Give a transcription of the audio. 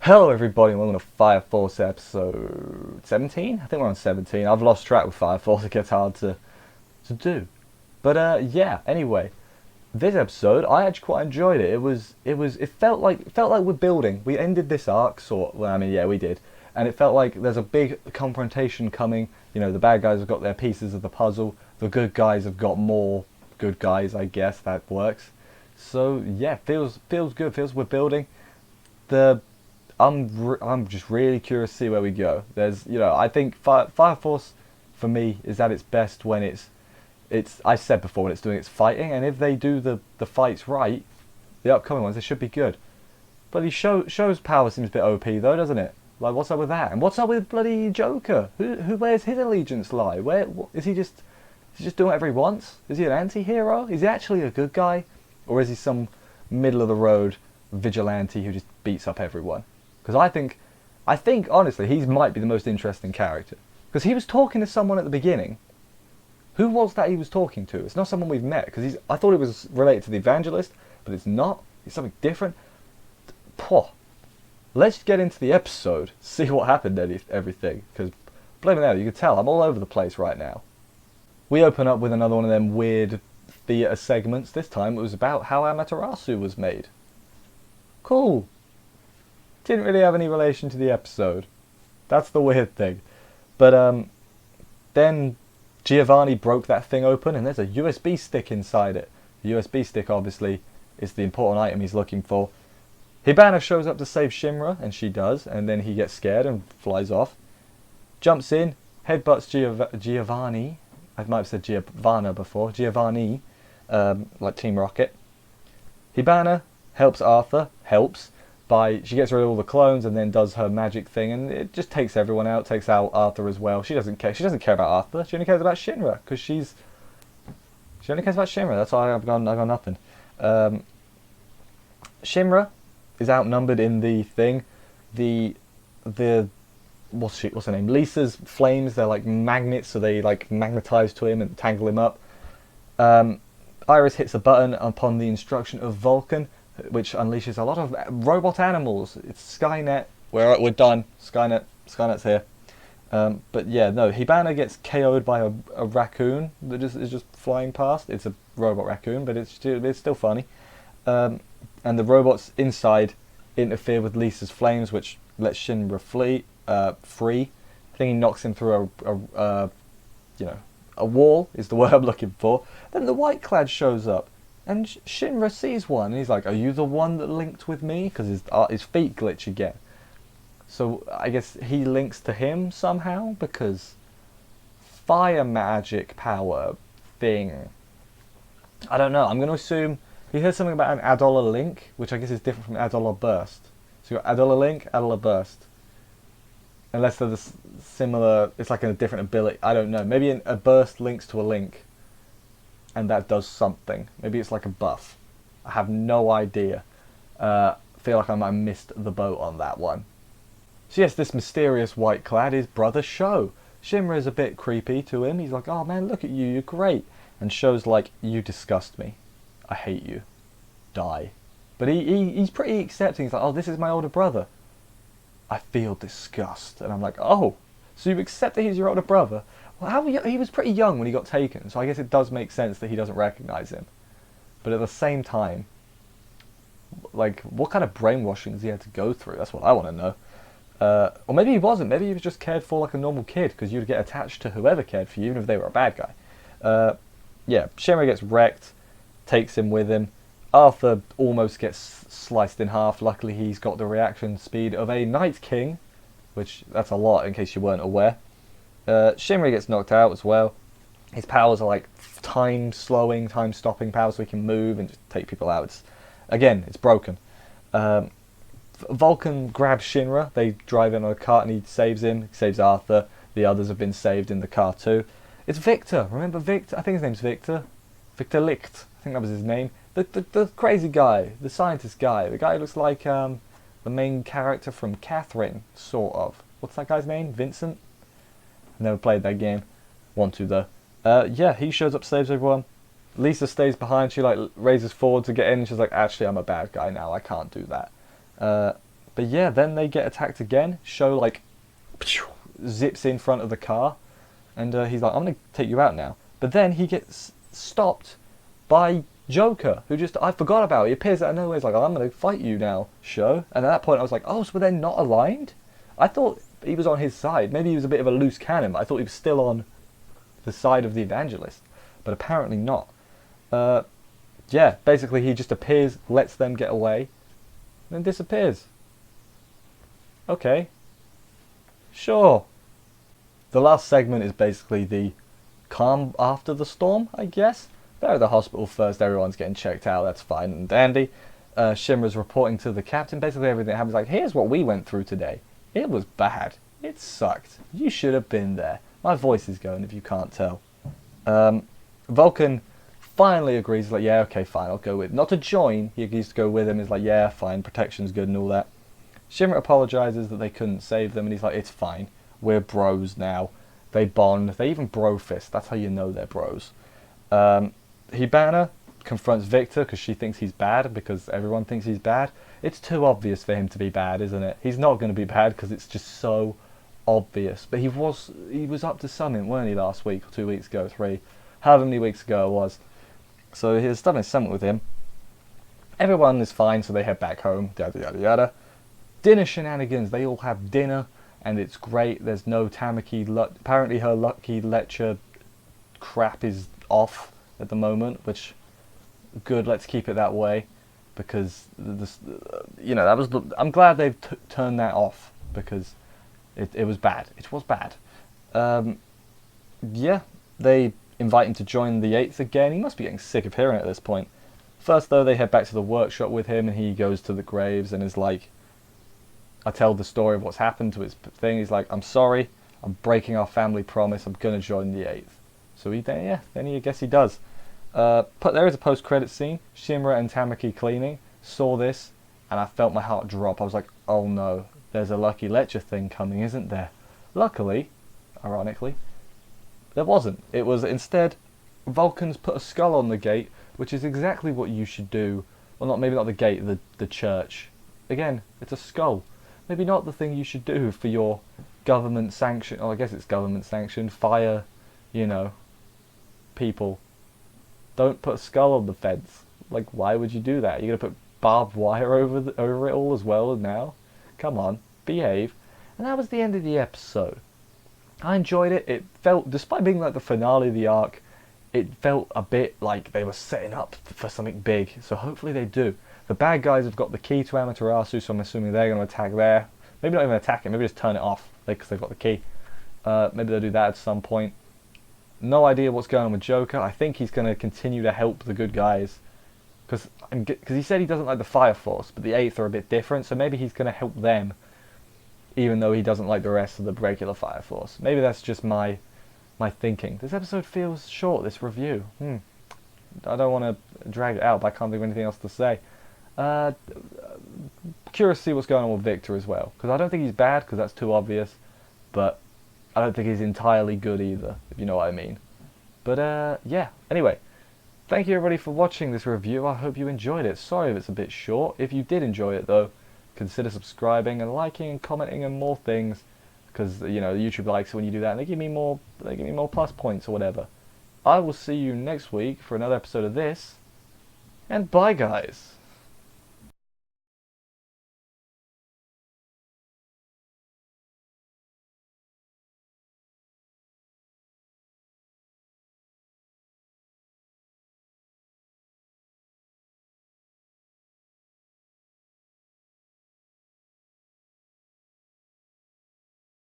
Hello everybody, welcome to Fire Force episode 17? I think we're on 17. I've lost track with Fire Force, it gets hard to do. But yeah, anyway, this episode, I actually quite enjoyed it. It felt like we're building. We ended this arc, well, I mean, yeah, we did. And it felt like there's a big confrontation coming. You know, the bad guys have got their pieces of the puzzle. The good guys have got more good guys, I guess, that works. So, yeah, feels good, feels we're building. I'm just really curious to see where we go. I think Fire Force for me is at its best when it's I said before, when it's doing its fighting, and if they do the fights right, the upcoming ones, they should be good. Bloody show's power seems a bit OP though, doesn't it? Like, what's up with that? And what's up with bloody Joker? Where's his allegiance lie? Is he just doing whatever he wants? Is he an anti-hero? Is he actually a good guy, or is he some middle of the road vigilante who just beats up everyone? Because I think honestly, he might be the most interesting character. Because he was talking to someone at the beginning. Who was that he was talking to? It's not someone we've met. Because I thought it was related to the evangelist, but it's not. It's something different. Poh. Let's get into the episode. See what happened. Everything. Because blaming out, you can tell I'm all over the place right now. We open up with another one of them weird theatre segments. This time it was about how Amaterasu was made. Cool. Didn't really have any relation to the episode. That's the weird thing. But then Giovanni broke that thing open and there's a USB stick inside it. The USB stick obviously is the important item he's looking for. Hibana shows up to save Shinra, and she does, and then he gets scared and flies off. Jumps in, headbutts Giovanni. I might have said Giovanna before. Giovanni, like Team Rocket. Hibana helps Arthur, she gets rid of all the clones and then does her magic thing, and it just takes everyone out, takes out Arthur as well. She doesn't care about Arthur, she only cares about Shinra, because she only cares about Shinra, that's why I've got nothing. Shinra is outnumbered in the thing. The what's her name? Lisa's flames, they're like magnets, so they like magnetize to him and tangle him up. Iris hits a button upon the instruction of Vulcan, which unleashes a lot of robot animals. It's Skynet. We're done. Skynet's here. But yeah, no. Hibana gets KO'd by a raccoon that is just flying past. It's a robot raccoon, but it's still funny. And the robots inside interfere with Lisa's flames, which lets Shinra free. I think he knocks him through a wall is the word I'm looking for. Then the White Clad shows up. And Shinra sees one, and he's like, "Are you the one that linked with me?" Because his feet glitch again. So I guess he links to him somehow, because fire magic power thing. I don't know. I'm going to assume he heard something about an Adola link, which I guess is different from Adola burst. So you got Adola link, Adola burst. Unless they're similar, it's like a different ability. I don't know. Maybe a burst links to a link. And that does something. Maybe it's like a buff. I have no idea. Feel like I might have missed the boat on that one. So yes, this mysterious White Clad is Brother Sho. Shinra is a bit creepy to him. He's like, "Oh man, look at you, you're great." And Sho's like, "You disgust me. I hate you. Die." But he's pretty accepting. He's like, "Oh, this is my older brother. I feel disgust." And I'm like, "Oh, so you accept that he's your older brother?" Well, he was pretty young when he got taken, so I guess it does make sense that he doesn't recognize him. But at the same time, like, what kind of brainwashing has he had to go through? That's what I want to know. Or maybe he wasn't. Maybe he was just cared for like a normal kid, because you'd get attached to whoever cared for you, even if they were a bad guy. Yeah, Shinra gets wrecked, takes him with him. Arthur almost gets sliced in half. Luckily, he's got the reaction speed of a Night King, which that's a lot in case you weren't aware. Shinra gets knocked out as well. His powers are like time-slowing, time-stopping powers, so he can move and just take people out. It's broken. Vulcan grabs Shinra. They drive in on a cart and he saves him. He saves Arthur. The others have been saved in the car too. It's Victor. Remember Victor? I think his name's Victor. Victor Licht. I think that was his name. The crazy guy. The scientist guy. The guy who looks like the main character from Catherine, sort of. What's that guy's name? Vincent? Never played that game. Want to though. Yeah, he shows up, saves everyone. Lisa stays behind. She like raises forward to get in. She's like, "Actually, I'm a bad guy now. I can't do that." But yeah, then they get attacked again. Sho like zips in front of the car, and he's like, I'm gonna take you out now. But then he gets stopped by Joker, who just, I forgot about. He appears out of nowhere. He's like, oh, I'm gonna fight you now, Sho. And at that point I was like, oh, so they're not aligned? I thought he was on his side. Maybe he was a bit of a loose cannon, but I thought he was still on the side of the evangelist. But apparently not. Yeah, basically he just appears, lets them get away, and then disappears. Okay. Sure. The last segment is basically the calm after the storm, I guess. They're at the hospital first, everyone's getting checked out, that's fine and dandy. Shinra's reporting to the captain, basically everything that happens, like, here's what we went through today. It was bad. It sucked. You should have been there. My voice is going if you can't tell. Vulcan finally agrees, he's like, yeah, okay, fine, I'll go with. Not to join, he agrees to go with him, he's like, yeah, fine, protection's good and all that. Shinra apologises that they couldn't save them, and he's like, it's fine, we're bros now. They bond, they even bro fist, that's how you know they're bros. Hibana confronts Victor because she thinks he's bad, because everyone thinks he's bad. It's too obvious for him to be bad, isn't it? He's not going to be bad because it's just so obvious. But he was up to something, weren't he, last week, or 2 weeks ago, 3, however many weeks ago it was. So he's done something with him. Everyone is fine, so they head back home, yada yada yada. Dinner shenanigans, they all have dinner, and it's great. There's no Tamaki, apparently her lucky lecture crap is off at the moment, which, good, let's keep it that way, because this, you know, that was I'm glad they've turned that off, because it was bad. It was bad. Yeah, they invite him to join the 8th again. He must be getting sick of hearing it at this point. First, though, they head back to the workshop with him, and he goes to the graves and is like, I tell the story of what's happened to his thing. He's like, I'm sorry, I'm breaking our family promise, I'm gonna join the 8th. So then I guess he does. There is a post-credit scene. Shinra and Tamaki cleaning saw this, and I felt my heart drop. I was like, oh no, there's a lucky lecture thing coming, isn't there? Luckily, ironically, there wasn't. It was instead, Vulcans put a skull on the gate, which is exactly what you should do. Well, maybe not the gate, the church. Again, it's a skull. Maybe not the thing you should do for your government sanction. Oh, I guess it's government sanctioned fire, you know, people. Don't put a skull on the fence. Like, why would you do that? You're gonna put barbed wire over it all as well now? Come on, behave. And that was the end of the episode. I enjoyed it. It felt, despite being like the finale of the arc, it felt a bit like they were setting up for something big. So hopefully they do. The bad guys have got the key to Amaterasu, so I'm assuming they're going to attack there. Maybe not even attack it, maybe just turn it off, because they've got the key. Maybe they'll do that at some point. No idea what's going on with Joker. I think he's going to continue to help the good guys. Because he said he doesn't like the Fire Force, but the 8th are a bit different, so maybe he's going to help them, even though he doesn't like the rest of the regular Fire Force. Maybe that's just my thinking. This episode feels short, this review. I don't want to drag it out, but I can't think of anything else to say. Curious to see what's going on with Victor as well, because I don't think he's bad, because that's too obvious, but I don't think he's entirely good either, if you know what I mean. But yeah, anyway, thank you everybody for watching this review. I hope you enjoyed it. Sorry if it's a bit short. If you did enjoy it though, consider subscribing and liking and commenting and more things, because you know YouTube likes it when you do that, and they give me more plus points or whatever. I will see you next week for another episode of this, and bye guys.